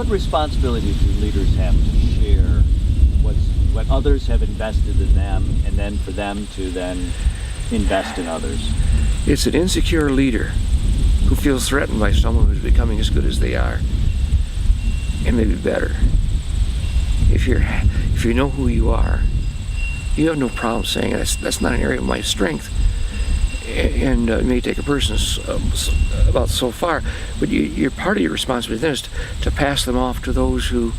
what responsibility do leaders have to share what others have invested in them, and then for them to then invest in others? It's an insecure leader who feels threatened by someone who's becoming as good as they are, and maybe better. If you know who you are, you have no problem saying that's not an area of my strength, and it may take a person about so far, but you're part of your responsibility then is to pass them off to those who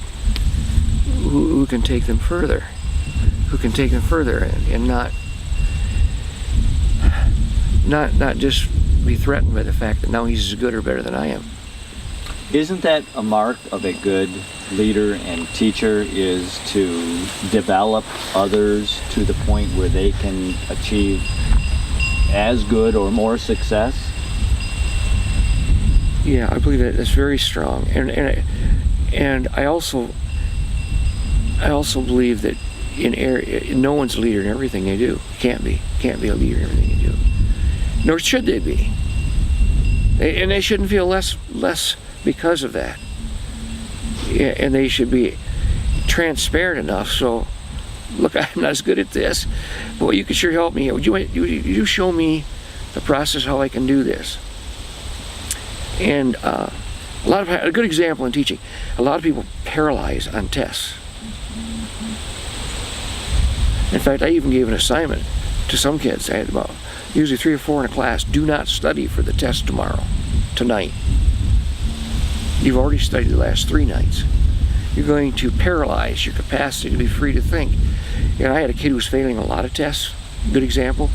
can take them further, and not just be threatened by the fact that now he's as good or better than I am. Isn't that a mark of a good leader and teacher, is to develop others to the point where they can achieve as good or more success? Yeah, I believe that's very strong, and I also believe that no one's a leader in everything they do. Can't be a leader in everything they do. Nor should they be, and they shouldn't feel less because of that. And they should be transparent enough. So, look, I'm not as good at this, but you could sure help me. Would you show me the process how I can do this? And a good example in teaching, a lot of people paralyze on tests. In fact, I even gave an assignment to some kids. I had about usually 3 or 4 in a class. Do not study for the test tonight. You've already studied the last 3 nights. You're going to paralyze your capacity to be free to think. I had a kid who was failing a lot of tests, good example,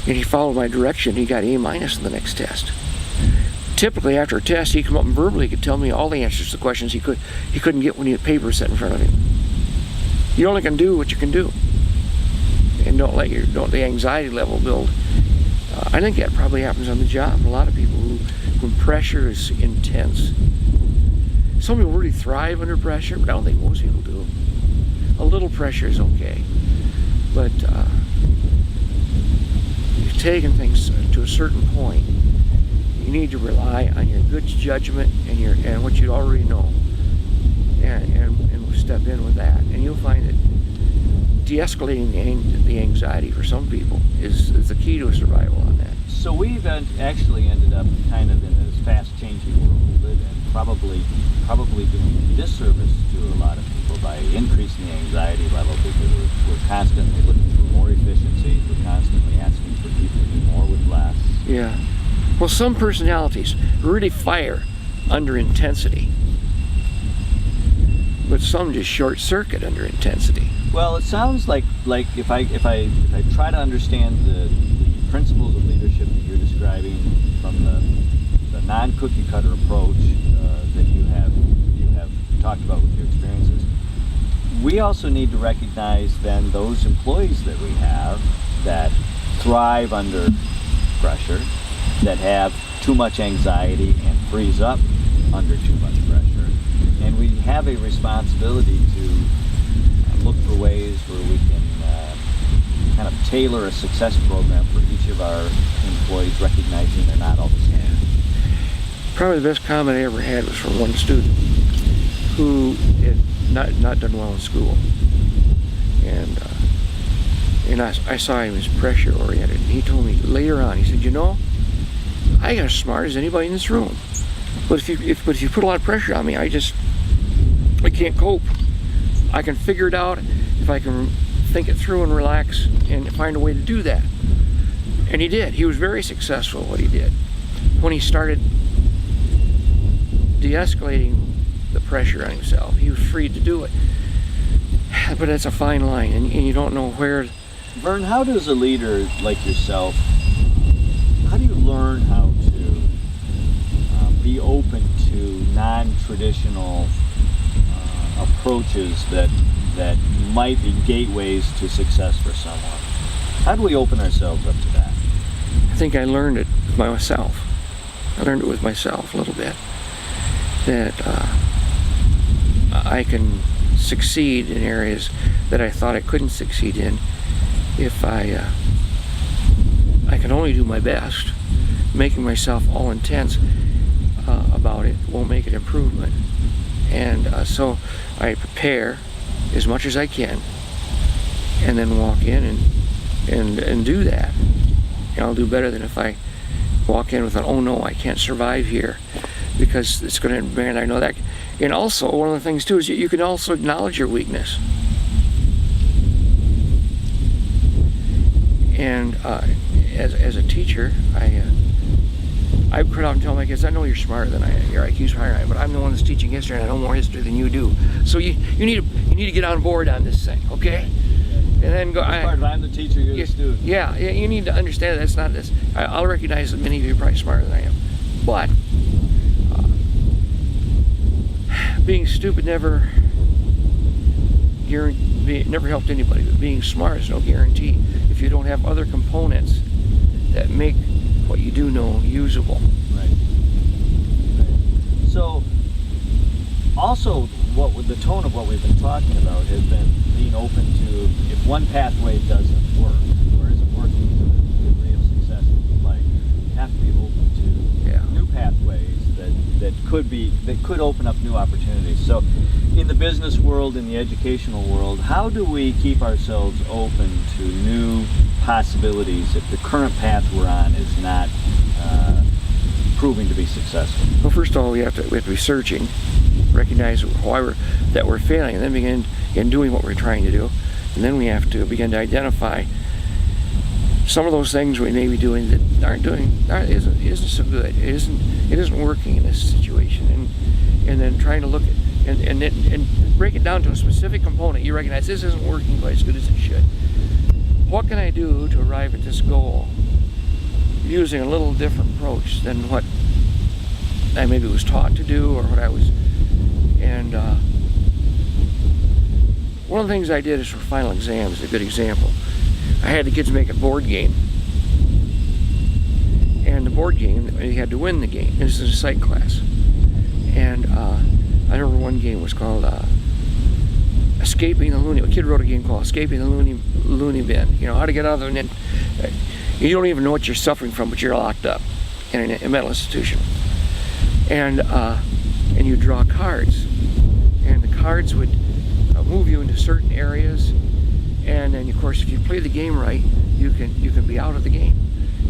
and he followed my direction. He got A- in the next test. Typically, after a test, he'd come up and verbally could tell me all the answers to the questions he couldn't get when he had paper set in front of him. You only can do what you can do, and don't let the anxiety level build. I think that probably happens on the job. A lot of people when pressure is intense. Some people really thrive under pressure, but I don't think most people do. A little pressure is okay, but you've taken things to a certain point. You need to rely on your good judgment and what you already know, and step in with that, and you'll find that de-escalating the anxiety for some people is the key to survival on that. So we've actually ended up kind of in this fast-changing world we live in, probably doing a disservice to a lot of people by increasing the anxiety level, because we're constantly looking for more efficiency. We're constantly asking for people to do more with less. Yeah. Well, some personalities really fire under intensity, but some just short circuit under intensity. Well, it sounds like if I try to understand the principles of leadership that you're describing from the non-cookie cutter approach that you have talked about with your experiences, we also need to recognize then those employees that we have that thrive under pressure, that have too much anxiety and freeze up under too much pressure. And we have a responsibility to look for ways where we can kind of tailor a success program for each of our employees, recognizing they're not all the same. Probably the best comment I ever had was from one student who had not done well in school, and I saw him as pressure oriented, and he told me later on, he said, I got as smart as anybody in this room, but if you put a lot of pressure on me, I can't cope. I can figure it out if I can think it through and relax and find a way to do that. And he did. He was very successful at what he did. When he started de-escalating the pressure on himself, he was free to do it. But it's a fine line, and you don't know where. Vern, how does a leader like yourself, how do you learn how to be open to non-traditional approaches that might be gateways to success for someone? How do we open ourselves up to that? I think I learned it myself. I learned it with myself a little bit, that I can succeed in areas that I thought I couldn't succeed in if I can only do my best. Making myself all intense about it won't make it improvement. And And so I prepare as much as I can, and then walk in and do that. And I'll do better than if I walk in with an, oh no, I can't survive here, because it's going to demand, I know that. And also, one of the things too is you can also acknowledge your weakness. And as a teacher, I put out and tell my kids, I know you're smarter than I am, your IQ's higher than I am, but I'm the one that's teaching history, and I know more history than you do. So you need to get on board on this thing, okay? And then go. I'm the teacher, you're the student. Yeah, you need to understand that's not this. I'll recognize that many of you are probably smarter than I am, but being stupid never helped anybody. But being smart is no guarantee if you don't have other components that make what you do know usable. Right. So, also, the tone of what we've been talking about has been being open to, if one pathway doesn't work or isn't working to the degree of success that you'd like, you have to be open to new pathways that could open up new opportunities. So, in the business world, in the educational world, how do we keep ourselves open to new possibilities if the current path we're on is not proving to be successful? Well, first of all, we have to be searching, recognize why we're failing, and then begin doing what we're trying to do. And then we have to begin to identify some of those things we may be doing that isn't so good. It isn't working in this situation, and then trying to look at and break it down to a specific component. You recognize this isn't working quite as good as it should. What can I do to arrive at this goal using a little different approach than what I maybe was taught to do, or what I was. And one of the things I did is for final exams, a good example. I had the kids make a board game. And the board game, you had to win the game. This is a psych class. And I remember one game was called Escaping the Loony. A kid wrote a game called Escaping the Loony Bin. You know, how to get out of it. And you don't even know what you're suffering from, but you're locked up in a mental institution. And you draw cards. And the cards would move you into certain areas. And then, of course, if you play the game right, you can be out of the game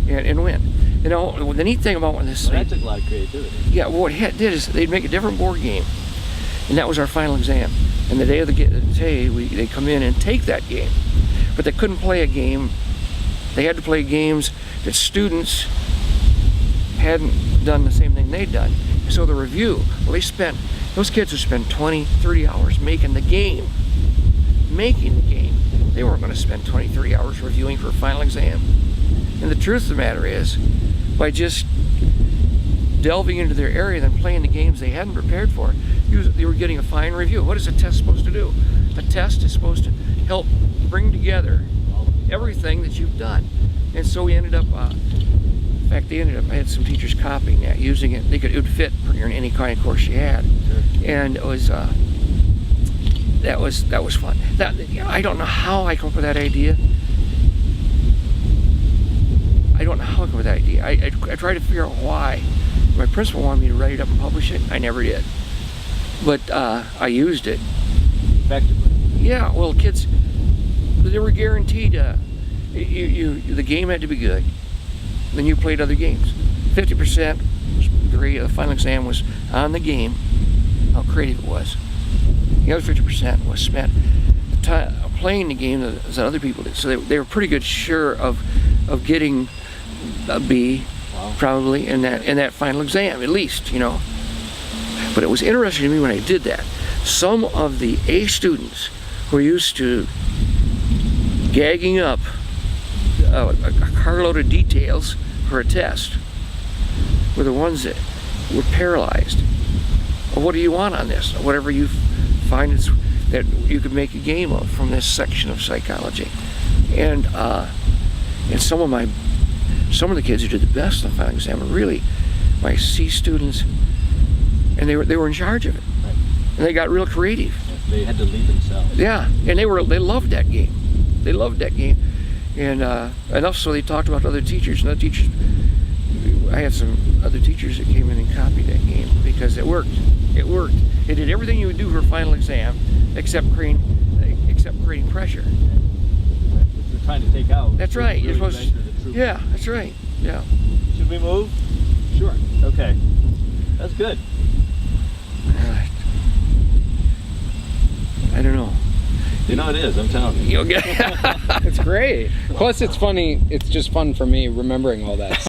and win. You know, the neat thing about when this... Well, that took a lot of creativity. Yeah, well, what it did is they'd make a different board game. And that was our final exam. And the day of the day, they come in and take that game. But they couldn't play a game. They had to play games that students hadn't done the same thing they'd done. So the review, well, those kids would spend 20, 30 hours making the game. Making the game. They weren't going to spend 20, 30 hours reviewing for a final exam. And the truth of the matter is, by just delving into their area and playing the games they hadn't prepared for, they were getting a fine review. What is a test supposed to do? A test is supposed to help bring together everything that you've done. And so we ended up, in fact, I had some teachers copying that, using it. It would fit in any kind of course you had. Sure. And it was, that was fun. I don't know how I come up with that idea. I don't know how I come up with that idea. I tried to figure out why. My principal wanted me to write it up and publish it. I never did. But I used it. Effectively. Yeah, well, kids, they were guaranteed, the game had to be good. Then you played other games. 50% grade of the final exam was on the game, how creative it was. The other 50% was spent playing the game that other people did. So they were pretty good sure of getting a B, wow, probably in that final exam, at least, you know. But it was interesting to me when I did that. Some of the A students who were used to gagging up a carload of details for a test were the ones that were paralyzed. Well, what do you want on this? Whatever you find that you could make a game of from this section of psychology. And some of the kids who did the best on the final exam were really my C students, and they were in charge of it. Right. And they got real creative. They had to lead themselves. Yeah, and they loved that game. They loved that game. And enough so they talked about other teachers. And other teachers, I had some other teachers that came in and copied that game because it worked. It worked. It did everything you would do for a final exam, except creating pressure. Which we're trying to take out. That's to right. You're really supposed to, measure the true- yeah, that's right. Yeah. Should we move? Sure. Okay. That's good. All right. I don't know. You know it is, I'm telling you. Okay. It's great. Plus, it's funny. It's just fun for me remembering all that.